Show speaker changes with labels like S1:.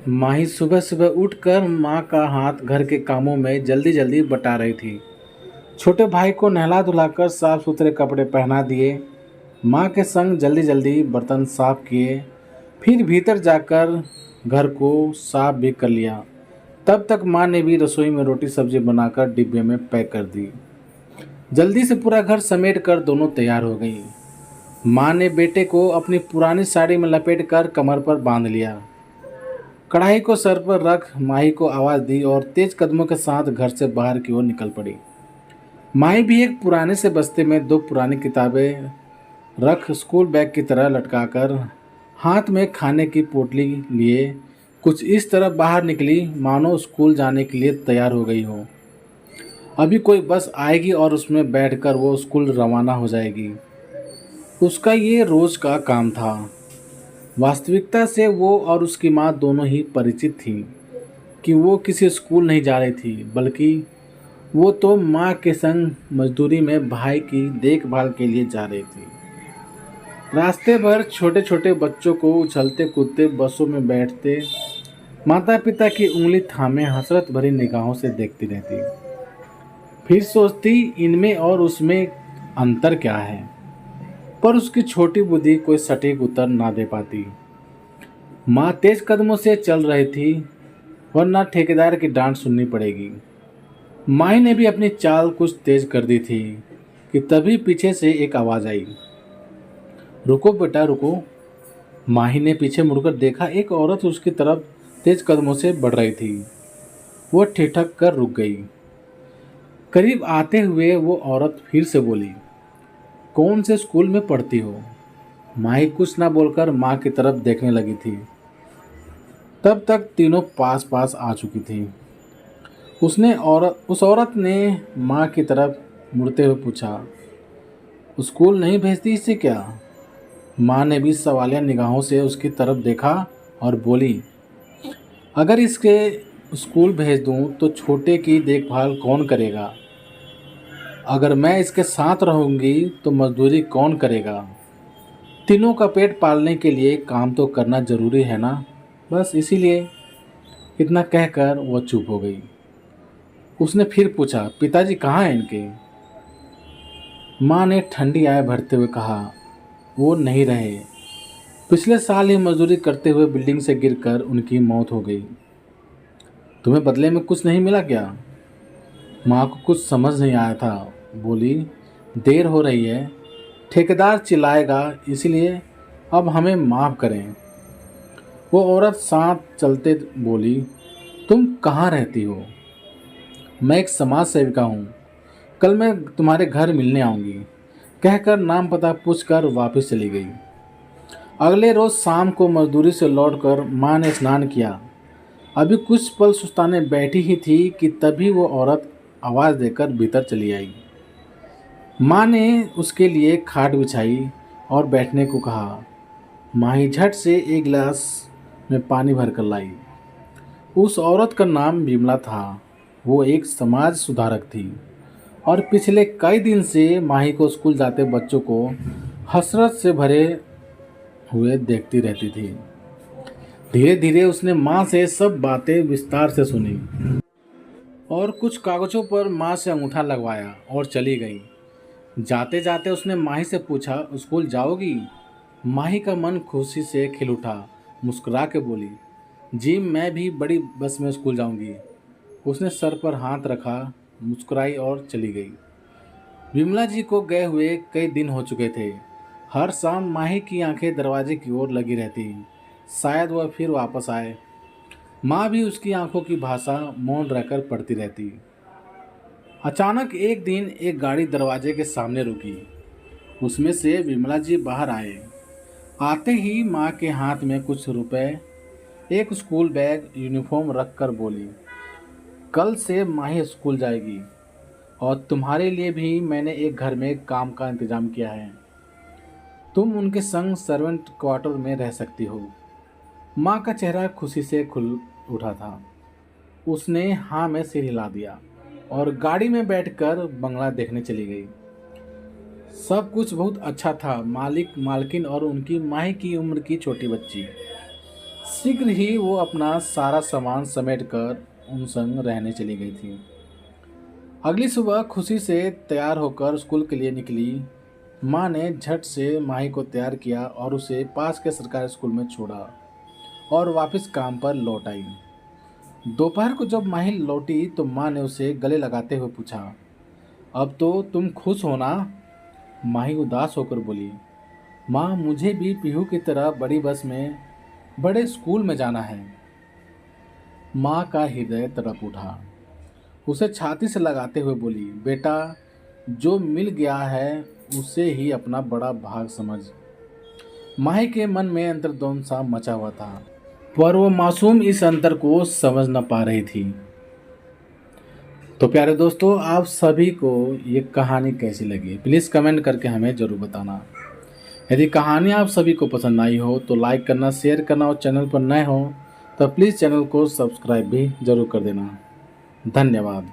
S1: माही सुबह सुबह उठकर माँ का हाथ घर के कामों में जल्दी जल्दी बटा रही थी। छोटे भाई को नहला धुलाकर साफ सुथरे कपड़े पहना दिए। माँ के संग जल्दी जल्दी बर्तन साफ किए। फिर भीतर जाकर घर को साफ भी कर लिया। तब तक माँ ने भी रसोई में रोटी सब्जी बनाकर डिब्बे में पैक कर दी। जल्दी से पूरा घर समेट कर दोनों तैयार हो गई। माँ ने बेटे को अपनी पुरानी साड़ी में लपेट कर कमर पर बांध लिया। कढ़ाई को सर पर रख माही को आवाज़ दी और तेज कदमों के साथ घर से बाहर की ओर निकल पड़ी। माही भी एक पुराने से बस्ते में दो पुरानी किताबें रख स्कूल बैग की तरह लटकाकर हाथ में खाने की पोटली लिए कुछ इस तरह बाहर निकली मानो स्कूल जाने के लिए तैयार हो गई हो। अभी कोई बस आएगी और उसमें बैठकर वो स्कूल रवाना हो जाएगी। उसका ये रोज़ का काम था। वास्तविकता से वो और उसकी माँ दोनों ही परिचित थीं कि वो किसी स्कूल नहीं जा रही थी, बल्कि वो तो माँ के संग मजदूरी में भाई की देखभाल के लिए जा रही थी। रास्ते भर छोटे छोटे बच्चों को उछलते कूदते बसों में बैठते माता पिता की उंगली थामे हसरत भरी निगाहों से देखती रहती। फिर सोचती इनमें और उसमें अंतर क्या है, पर उसकी छोटी बुद्धि कोई सटीक उत्तर ना दे पाती। माँ तेज कदमों से चल रही थी, वरना ठेकेदार की डांट सुननी पड़ेगी। माही ने भी अपनी चाल कुछ तेज कर दी थी कि तभी पीछे से एक आवाज़ आई, रुको बेटा रुको। माही ने पीछे मुड़कर देखा, एक औरत उसकी तरफ तेज कदमों से बढ़ रही थी। वो ठिठक कर रुक गई। करीब आते हुए वो औरत फिर से बोली, कौन से स्कूल में पढ़ती हो? माही कुछ ना बोलकर माँ की तरफ देखने लगी थी। तब तक तीनों पास पास आ चुकी थी। उस औरत ने माँ की तरफ मुड़ते हुए पूछा, स्कूल नहीं भेजती इसे क्या? माँ ने भी सवालिया निगाहों से उसकी तरफ देखा और बोली, अगर इसके स्कूल भेज दूँ तो छोटे की देखभाल कौन करेगा? अगर मैं इसके साथ रहूँगी तो मजदूरी कौन करेगा? तीनों का पेट पालने के लिए काम तो करना ज़रूरी है ना, बस इसीलिए। इतना कहकर वह चुप हो गई। उसने फिर पूछा, पिताजी कहाँ हैं इनके? माँ ने ठंडी आय भरते हुए कहा, वो नहीं रहे। पिछले साल ही मजदूरी करते हुए बिल्डिंग से गिरकर उनकी मौत हो गई। तुम्हें बदले में कुछ नहीं मिला क्या? माँ को कुछ समझ नहीं आया था। बोली, देर हो रही है, ठेकेदार चिल्लाएगा, इसलिए अब हमें माफ़ करें। वो औरत साथ चलते बोली, तुम कहाँ रहती हो? मैं एक समाज सेविका हूँ, कल मैं तुम्हारे घर मिलने आऊँगी, कहकर नाम पता पूछकर वापस चली गई। अगले रोज़ शाम को मजदूरी से लौटकर माँ ने स्नान किया। अभी कुछ पल सुस्ताने बैठी ही थी कि तभी वो औरत आवाज़ देकर भीतर चली आई। माँ ने उसके लिए खाट बिछाई और बैठने को कहा। माही झट से एक गिलास में पानी भर कर लाई। उस औरत का नाम विमला था। वो एक समाज सुधारक थी और पिछले कई दिन से माही को स्कूल जाते बच्चों को हसरत से भरे हुए देखती रहती थी। धीरे धीरे उसने माँ से सब बातें विस्तार से सुनी और कुछ कागजों पर माँ से अंगूठा लगवाया और चली गई। जाते जाते उसने माही से पूछा, स्कूल जाओगी? माही का मन खुशी से खिल उठा। मुस्कुरा के बोली, जी मैं भी बड़ी बस में स्कूल जाऊंगी। उसने सर पर हाथ रखा, मुस्कुराई और चली गई। विमला जी को गए हुए कई दिन हो चुके थे। हर शाम माही की आंखें दरवाजे की ओर लगी रहती, शायद वह फिर वापस आए। माँ भी उसकी आंखों की भाषा मौन रहकर पढ़ती रहती। अचानक एक दिन एक गाड़ी दरवाजे के सामने रुकी। उसमें से विमला जी बाहर आए। आते ही माँ के हाथ में कुछ रुपए, एक स्कूल बैग, यूनिफॉर्म रख कर बोली, कल से माही स्कूल जाएगी और तुम्हारे लिए भी मैंने एक घर में काम का इंतजाम किया है। तुम उनके संग सर्वेंट क्वार्टर में रह सकती हो। माँ का चेहरा खुशी से खुल उठा था। उसने हाँ में सिर हिला दिया और गाड़ी में बैठकर बंगला देखने चली गई। सब कुछ बहुत अच्छा था। मालिक, मालकिन और उनकी माही की उम्र की छोटी बच्ची। शीघ्र ही वो अपना सारा सामान समेटकर उन संग रहने चली गई थी। अगली सुबह खुशी से तैयार होकर स्कूल के लिए निकली। माँ ने झट से माही को तैयार किया और उसे पास के सरकारी स्कूल में छोड़ा और वापस काम पर लौट आई। दोपहर को जब माही लौटी तो माँ ने उसे गले लगाते हुए पूछा, अब तो तुम खुश हो ना? माही उदास होकर बोली, माँ मुझे भी पीहू की तरह बड़ी बस में बड़े स्कूल में जाना है। माँ का हृदय तड़प उठा। उसे छाती से लगाते हुए बोली, बेटा जो मिल गया है उसे ही अपना बड़ा भाग समझ। माही के मन में अंतर्द्वंद सा मचा हुआ था, पर वो मासूम इस अंतर को समझ न पा रही थी। तो प्यारे दोस्तों, आप सभी को ये कहानी कैसी लगी प्लीज़ कमेंट करके हमें ज़रूर बताना। यदि कहानी आप सभी को पसंद आई हो तो लाइक करना, शेयर करना और चैनल पर नए हो तो प्लीज़ चैनल को सब्सक्राइब भी ज़रूर कर देना। धन्यवाद।